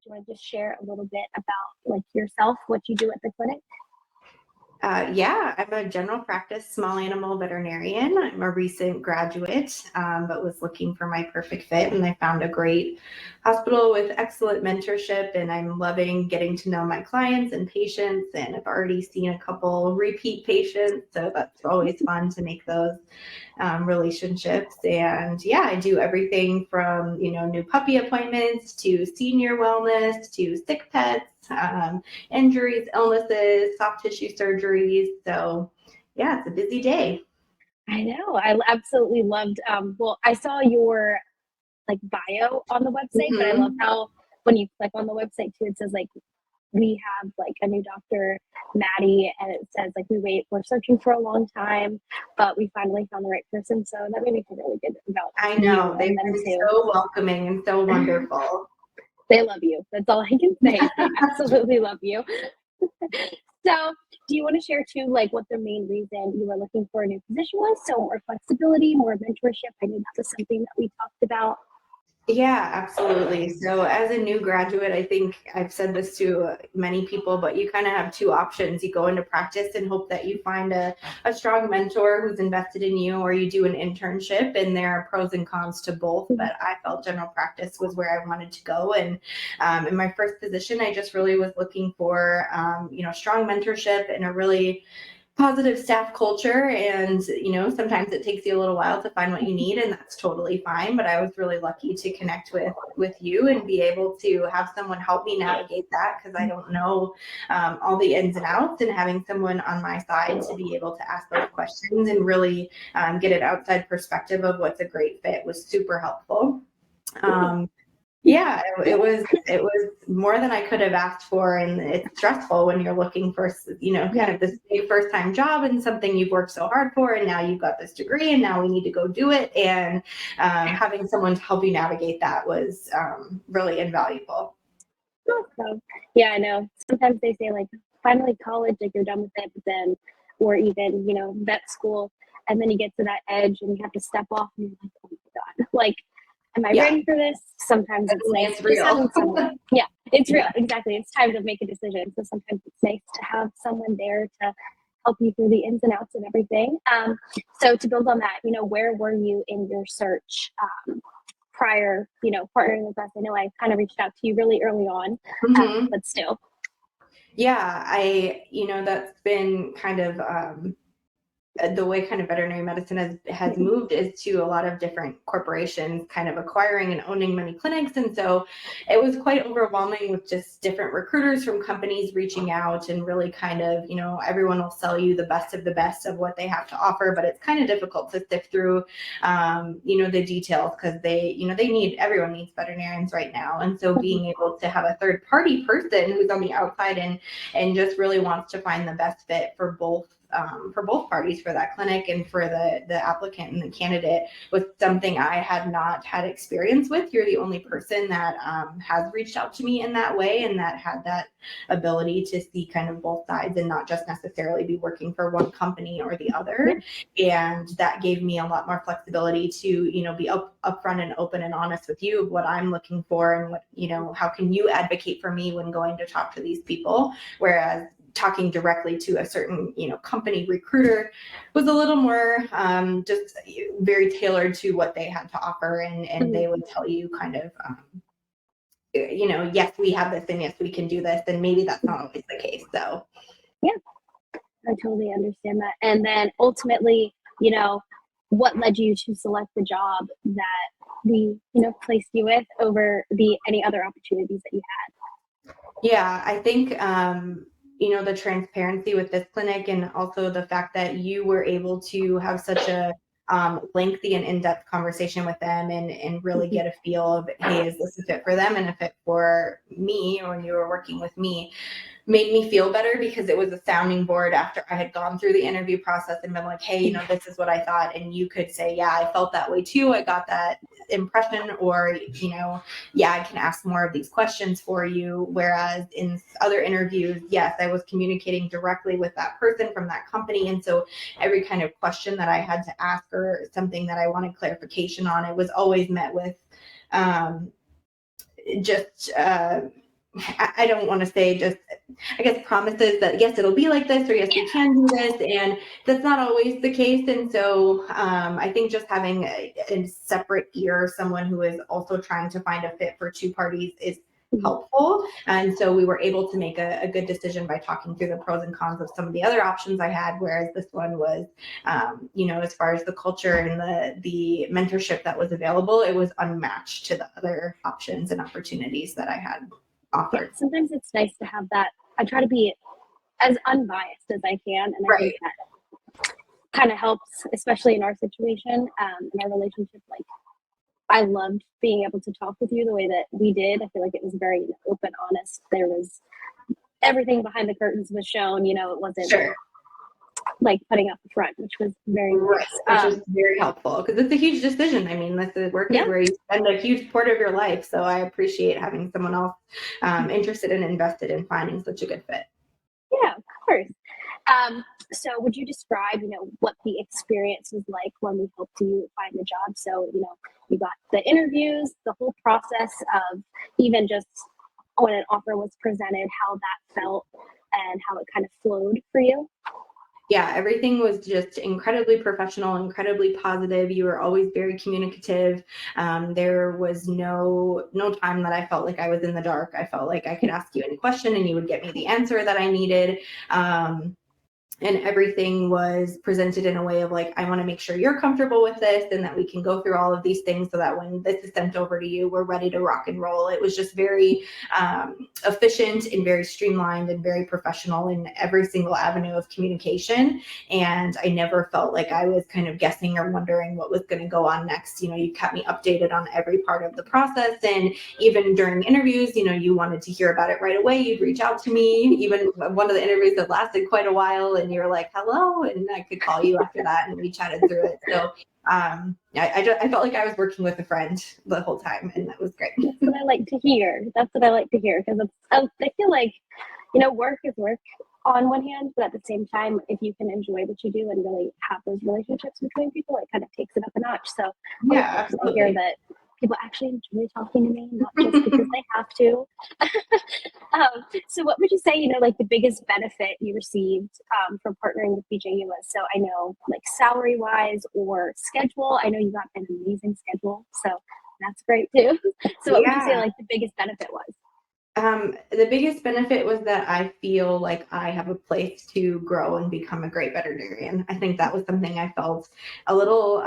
you want to just share a little bit about like yourself, what you do at the clinic? Yeah, I'm a general practice small animal veterinarian. I'm a recent graduate, but was looking for my perfect fit, and I found a great hospital with excellent mentorship, and I'm loving getting to know my clients and patients, and I've already seen a couple repeat patients, so that's always fun to make those relationships. And yeah, I do everything from, new puppy appointments to senior wellness to sick pets, injuries, illnesses, soft tissue surgeries. So yeah, it's a busy day. I know. I absolutely loved, well, I saw your like bio on the website, but I love Mm-hmm. how when you click on the website too, it says like, we have like a new doctor, Maddy, and it says like we're searching for a long time, but we finally found the right person. So that made me feel really good about I you know, they've and them been too. so welcoming and so wonderful. They love you. That's all I can say. They absolutely love you. So, do you want to share too, like what the main reason you were looking for a new position was? So, more flexibility, more mentorship. I know that was something that we talked about. Yeah, absolutely. So, as a new graduate, I think I've said this to many people, but you kind of have two options. You go into practice and hope that you find a strong mentor who's invested in you, or you do an internship, and there are pros and cons to both. But I felt general practice was where I wanted to go. And in my first position, I just really was looking for, strong mentorship and a really positive staff culture. And sometimes it takes you a little while to find what you need, and that's totally fine, but I was really lucky to connect with you and be able to have someone help me navigate that, because I don't know all the ins and outs, and having someone on my side to be able to ask those questions and really get an outside perspective of what's a great fit was super helpful. Yeah, it was more than I could have asked for, and it's stressful when you're looking for, kind of this big first time job and something you've worked so hard for, and now you've got this degree, and now we need to go do it. And having someone to help you navigate that was really invaluable. So, yeah, I know. Sometimes they say like finally college, like you're done with it, but then, or even vet school, and then you get to that edge and you have to step off, and you're like, oh my god, like, am I Yeah, ready for this? Sometimes it's nice it's just having real. someone. Yeah, it's real. Yeah. Exactly. It's time to make a decision. So sometimes it's nice to have someone there to help you through the ins and outs and everything. So to build on that, where were you in your search prior, partnering with us? I know I kind of reached out to you really early on, Mhm. but still. Yeah, that's been kind of the way kind of veterinary medicine has moved is to a lot of different corporations kind of acquiring and owning many clinics. And so it was quite overwhelming with just different recruiters from companies reaching out, and really kind of, everyone will sell you the best of what they have to offer, but it's kind of difficult to sift through, the details, because everyone needs veterinarians right now. And so being able to have a third party person who's on the outside and just really wants to find the best fit for both parties, for that clinic and for the applicant and the candidate, was something I had not had experience with. You're the only person that has reached out to me in that way, and that had that ability to see kind of both sides and not just necessarily be working for one company or the other. And that gave me a lot more flexibility to, be upfront and open and honest with you of what I'm looking for, and what, how can you advocate for me when going to talk to these people. Whereas talking directly to a certain, company recruiter was a little more just very tailored to what they had to offer. And they would tell you kind of, yes, we have this, and yes, we can do this. And maybe that's not always the case. So Yeah, I totally understand that. And then ultimately, what led you to select the job that we, placed you with over any other opportunities that you had? yeah, I think, the transparency with this clinic, and also the fact that you were able to have such a lengthy and in-depth conversation with them, and really get a feel of, hey, is this a fit for them and a fit for me, when you were working with me, made me feel better, because it was a sounding board after I had gone through the interview process and been like, hey, this is what I thought. And you could say, yeah, I felt that way too. I got that impression, or, yeah, I can ask more of these questions for you. Whereas in other interviews, yes, I was communicating directly with that person from that company. And so every kind of question that I had to ask, or something that I wanted clarification on, it was always met with just I don't want to say just, I guess, promises that yes, it'll be like this, or yes, we can do this. And that's not always the case. And so I think just having a separate ear, someone who is also trying to find a fit for two parties is helpful. And so we were able to make a good decision by talking through the pros and cons of some of the other options I had, whereas this one was, as far as the culture and the mentorship that was available, it was unmatched to the other options and opportunities that I had offered. Yeah, sometimes it's nice to have that. I try to be as unbiased as I can, and I think that kind of helps, especially in our situation, in our relationship. Like, I loved being able to talk with you the way that we did. I feel like it was very open, honest. There was everything behind the curtains was shown. It wasn't like putting up the front, which was very nice. Which is very helpful because it's a huge decision. I mean, this is work is where you spend a huge part of your life. So I appreciate having someone else interested and invested in finding such a good fit. Yeah, of course. So would you describe, what the experience was like when we helped you find the job? So, you got the interviews, the whole process of even just when an offer was presented, how that felt and how it kind of flowed for you? Yeah, everything was just incredibly professional, incredibly positive. You were always very communicative. There was no time that I felt like I was in the dark. I felt like I could ask you any question and you would get me the answer that I needed. And everything was presented in a way of like, I want to make sure you're comfortable with this and that we can go through all of these things so that when this is sent over to you, we're ready to rock and roll. It was just very efficient and very streamlined and very professional in every single avenue of communication. And I never felt like I was kind of guessing or wondering what was going to go on next. You kept me updated on every part of the process. And even during interviews, you wanted to hear about it right away. You'd reach out to me. Even one of the interviews that lasted quite a while, and you're like, hello, and I could call you after that, and we chatted through it. So I felt like I was working with a friend the whole time, and that was great. That's what I like to hear. Because I feel like, work is work on one hand, but at the same time, if you can enjoy what you do and really have those relationships between people, it kind of takes it up a notch. So I hear that people actually enjoy talking to me, not just because they have to. So what would you say, like the biggest benefit you received from partnering with BJU was? So I know, like, salary wise or schedule, I know you got an amazing schedule, so that's great too. So what would you say, like, the biggest benefit was? The biggest benefit was that I feel like I have a place to grow and become a great veterinarian. I think that was something I felt a little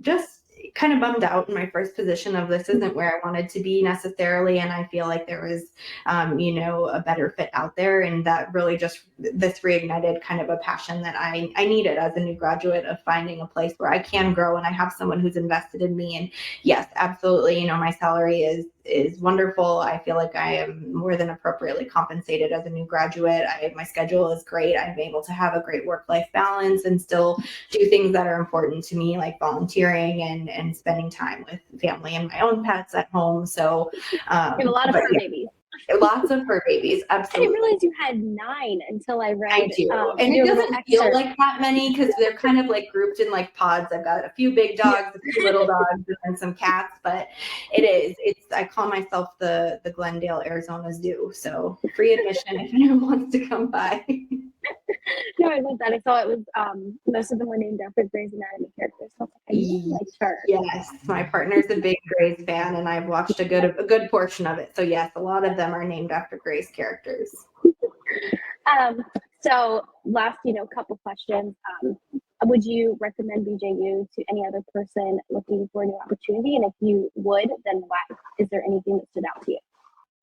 just kind of bummed out in my first position of this isn't where I wanted to be necessarily. And I feel like there was, a better fit out there. And that really this reignited kind of a passion that I needed as a new graduate of finding a place where I can grow and I have someone who's invested in me. And yes, absolutely. My salary is wonderful. I feel like I am more than appropriately compensated as a new graduate. My schedule is great. I'm able to have a great work-life balance and still do things that are important to me, like volunteering and spending time with family and my own pets at home. So you have a lot of fur babies. Lots of fur babies, absolutely. I didn't realize you had 9 until I read. I do, and it doesn't feel like that many because they're kind of like grouped in like pods. I've got a few big dogs, a few little dogs, and some cats. But I call myself the Glendale, Arizona Zoo. So free admission if anyone wants to come by. No, I love that. I saw it was most of them were named after Grey's Anatomy characters. So I liked her. Yes, my partner's a big Grey's fan, and I've watched a good portion of it. So yes, a lot of them are named after Grey's characters. So last, couple questions. Would you recommend BJU to any other person looking for a new opportunity? And if you would, then why? Is there anything that stood out to you?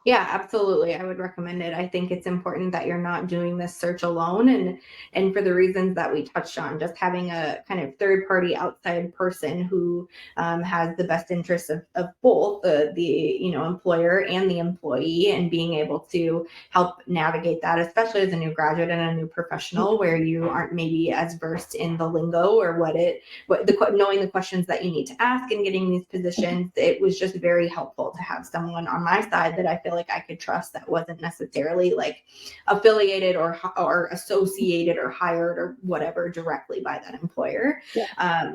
Yeah, absolutely. I would recommend it. I think it's important that you're not doing this search alone. And for the reasons that we touched on, just having a kind of third party outside person who has the best interests of both the employer and the employee, and being able to help navigate that, especially as a new graduate and a new professional where you aren't maybe as versed in the lingo or knowing the questions that you need to ask and getting these positions. It was just very helpful to have someone on my side that I feel like I could trust that wasn't necessarily like affiliated or associated or hired or whatever directly by that employer. Yeah.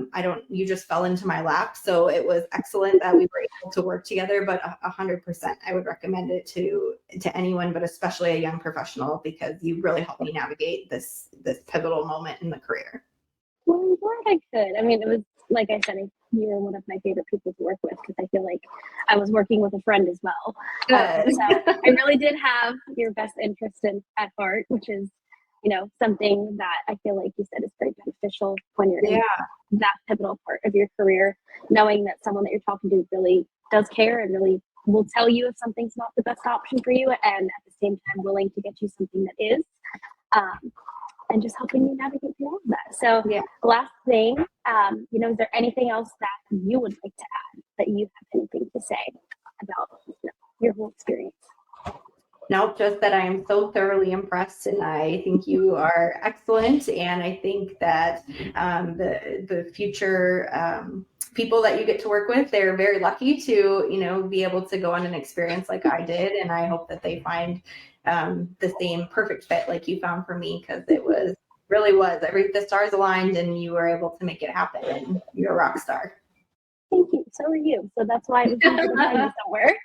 You just fell into my lap. So it was excellent that we were able to work together, but 100%, I would recommend it to anyone, but especially a young professional, because you really helped me navigate this pivotal moment in the career. Well, I'm glad I could. I mean, it was, like I said, you were one of my favorite people to work with, because I feel like I was working with a friend as well. Good. So I really did have your best interest at heart, which is, something that I feel like you said is very beneficial when you're in that pivotal part of your career, knowing that someone that you're talking to really does care and really will tell you if something's not the best option for you, and at the same time willing to get you something that is. And just helping you navigate through all of that. So last thing, is there anything else that you would like to add, that you have anything to say about your whole experience? No, just that I am so thoroughly impressed, and I think you are excellent. And I think that the future people that you get to work with, they're very lucky to, be able to go on an experience like I did. And I hope that they find the same perfect fit like you found for me, because it really was the stars aligned and you were able to make it happen, and you're a rock star. Thank you. So are you. So that's why it was easy to find you somewhere.